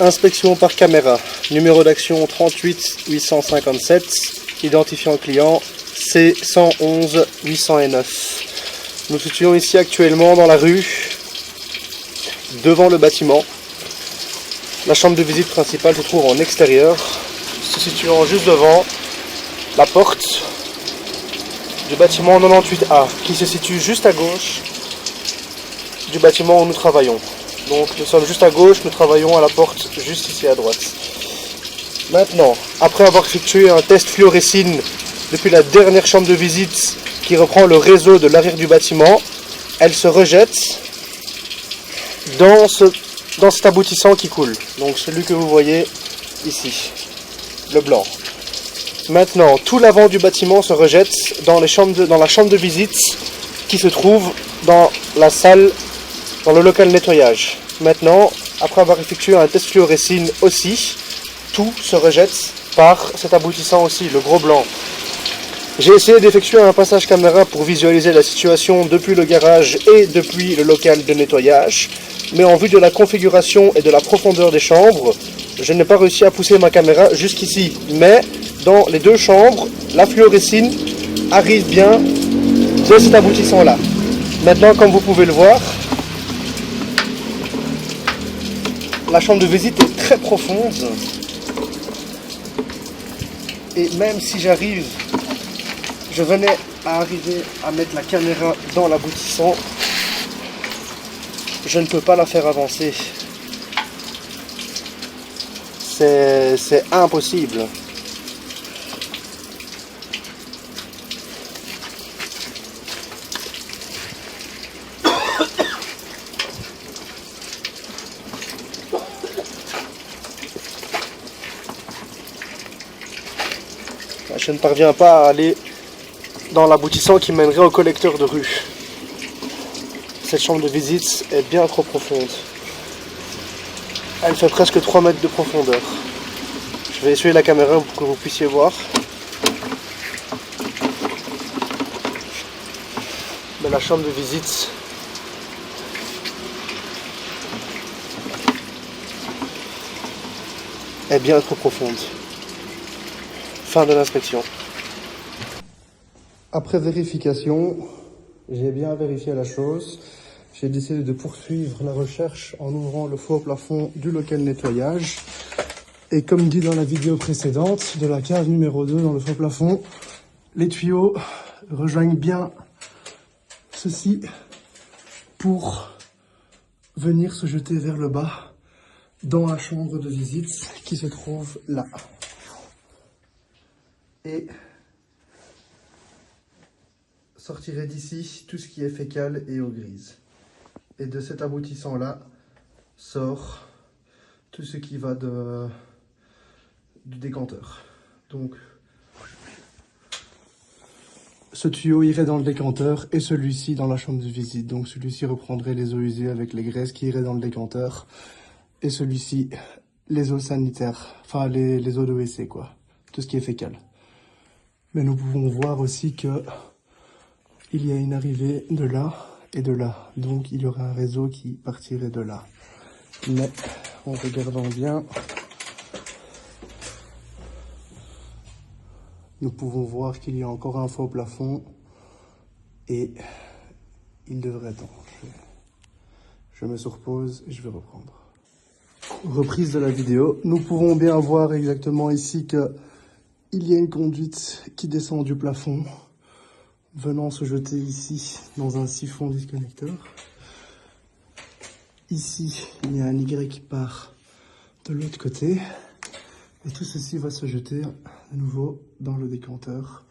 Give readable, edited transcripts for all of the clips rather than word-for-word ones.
Inspection par caméra. Numéro d'action 38 857. Identifiant client C111 809. Nous nous situons ici actuellement dans la rue, devant le bâtiment. La chambre de visite principale se trouve en extérieur, se situant juste devant la porte du bâtiment 98A, qui se situe juste à gauche du bâtiment où nous travaillons. Donc nous sommes juste à gauche, nous travaillons à la porte juste ici à droite. Maintenant, après avoir effectué un test fluorescine depuis la dernière chambre de visite qui reprend le réseau de l'arrière du bâtiment, elle se rejette dans cet aboutissant qui coule. Donc celui que vous voyez ici, le blanc. Maintenant, tout l'avant du bâtiment se rejette dans la chambre de visite qui se trouve dans la salle, dans le local nettoyage. Maintenant, après avoir effectué un test fluorescine aussi, tout se rejette par cet aboutissant aussi, le gros blanc. J'ai essayé d'effectuer un passage caméra pour visualiser la situation depuis le garage et depuis le local de nettoyage, mais en vue de la configuration et de la profondeur des chambres, je n'ai pas réussi à pousser ma caméra jusqu'ici. Mais dans les deux chambres, la fluorescine arrive bien de cet aboutissant-là. Maintenant, comme vous pouvez le voir, la chambre de visite est très profonde. Et même si je venais à arriver à mettre la caméra dans l'aboutissant, je ne peux pas la faire avancer. C'est impossible. Je ne parviens pas à aller dans l'aboutissant qui mènerait au collecteur de rue. Cette chambre de visite est bien trop profonde. Elle fait presque 3 mètres de profondeur. Je vais essuyer la caméra pour que vous puissiez voir. Mais la chambre de visite est bien trop profonde. Fin de l'inspection. Après vérification, j'ai bien vérifié la chose. J'ai décidé de poursuivre la recherche en ouvrant le faux plafond du local nettoyage. Et comme dit dans la vidéo précédente, de la cave numéro 2 dans le faux plafond, les tuyaux rejoignent bien ceci pour venir se jeter vers le bas dans la chambre de visite qui se trouve là. Et sortirait d'ici tout ce qui est fécal et eau grise. Et de cet aboutissant-là sort tout ce qui va du décanteur. Donc, ce tuyau irait dans le décanteur et celui-ci dans la chambre de visite. Donc, celui-ci reprendrait les eaux usées avec les graisses qui iraient dans le décanteur. Et celui-ci, les eaux sanitaires, enfin les eaux de WC, quoi. Tout ce qui est fécal. Mais nous pouvons voir aussi que il y a une arrivée de là et de là. Donc il y aurait un réseau qui partirait de là. Mais en regardant bien, nous pouvons voir qu'il y a encore un faux plafond et il devrait être. Je me surpose et je vais reprendre. Reprise de la vidéo. Nous pouvons bien voir exactement ici que il y a une conduite qui descend du plafond, venant se jeter ici dans un siphon disconnecteur. Ici, il y a un Y qui part de l'autre côté. Et tout ceci va se jeter à nouveau dans le décanteur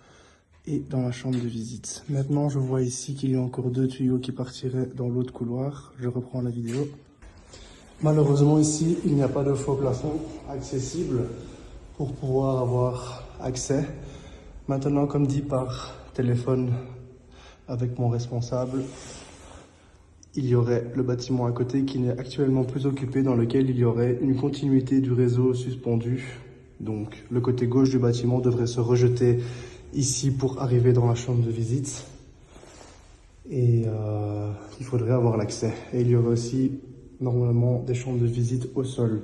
et dans la chambre de visite. Maintenant, je vois ici qu'il y a encore 2 tuyaux qui partiraient dans l'autre couloir. Je reprends la vidéo. Malheureusement, ici, il n'y a pas de faux plafond accessible pour pouvoir avoir accès. Maintenant, comme dit par téléphone avec mon responsable, il y aurait le bâtiment à côté qui n'est actuellement plus occupé, dans lequel il y aurait une continuité du réseau suspendu. Donc le côté gauche du bâtiment devrait se rejeter ici pour arriver dans la chambre de visite. Et il faudrait avoir l'accès. Et il y aurait aussi normalement des chambres de visite au sol.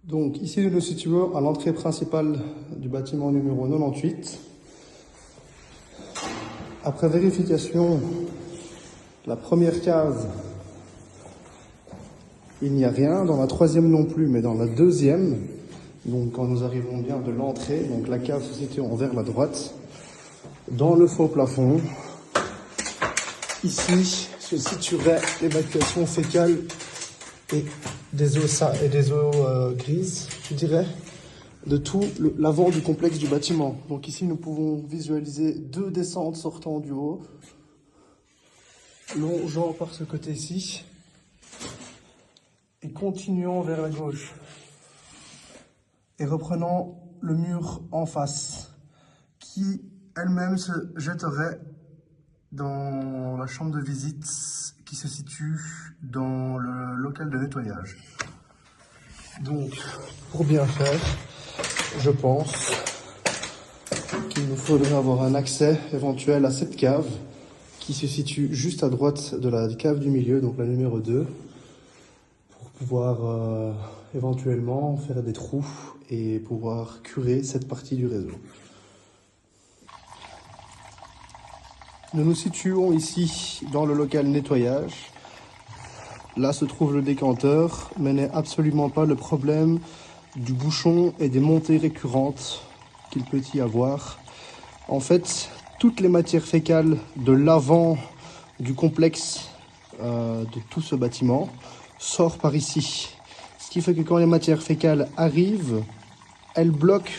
Donc ici nous nous situons à l'entrée principale du bâtiment numéro 98. Après vérification, la première case, il n'y a rien. Dans la troisième non plus, mais dans la deuxième, donc quand nous arrivons bien de l'entrée, donc la cave se situe vers la droite, dans le faux plafond, ici se situerait l'évacuation fécale et des eaux grises, je dirais, de tout l'avant du complexe du bâtiment. Donc ici, nous pouvons visualiser 2 descentes sortant du haut, longeant par ce côté-ci, et continuant vers la gauche, et reprenant le mur en face, qui elle-même se jetterait dans la chambre de visite qui se situe dans le local de nettoyage. Donc, pour bien faire, je pense qu'il nous faudrait avoir un accès éventuel à cette cave qui se situe juste à droite de la cave du milieu, donc la numéro 2, pour pouvoir éventuellement faire des trous et pouvoir curer cette partie du réseau. Nous nous situons ici dans le local nettoyage. Là se trouve le décanteur, mais n'est absolument pas le problème du bouchon et des montées récurrentes qu'il peut y avoir. En fait, toutes les matières fécales de l'avant du complexe de tout ce bâtiment sortent par ici. Ce qui fait que quand les matières fécales arrivent, elles bloquent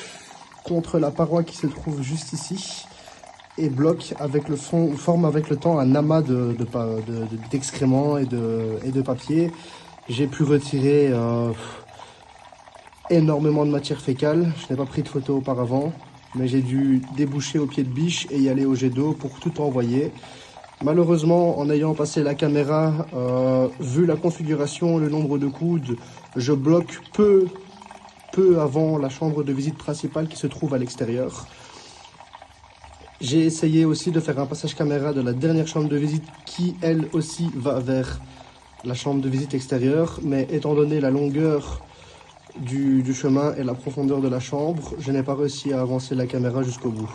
contre la paroi qui se trouve juste ici et bloquent avec le fond, forment avec le temps un amas d'excréments et de papier. J'ai pu retirer énormément de matière fécale. Je n'ai pas pris de photo auparavant, mais j'ai dû déboucher au pied de biche et y aller au jet d'eau pour tout envoyer. Malheureusement, en ayant passé la caméra, vu la configuration, le nombre de coudes, je bloque peu avant la chambre de visite principale qui se trouve à l'extérieur. J'ai essayé aussi de faire un passage caméra de la dernière chambre de visite qui, elle aussi, va vers la chambre de visite extérieure. Mais étant donné la longueur du chemin et la profondeur de la chambre, je n'ai pas réussi à avancer la caméra jusqu'au bout.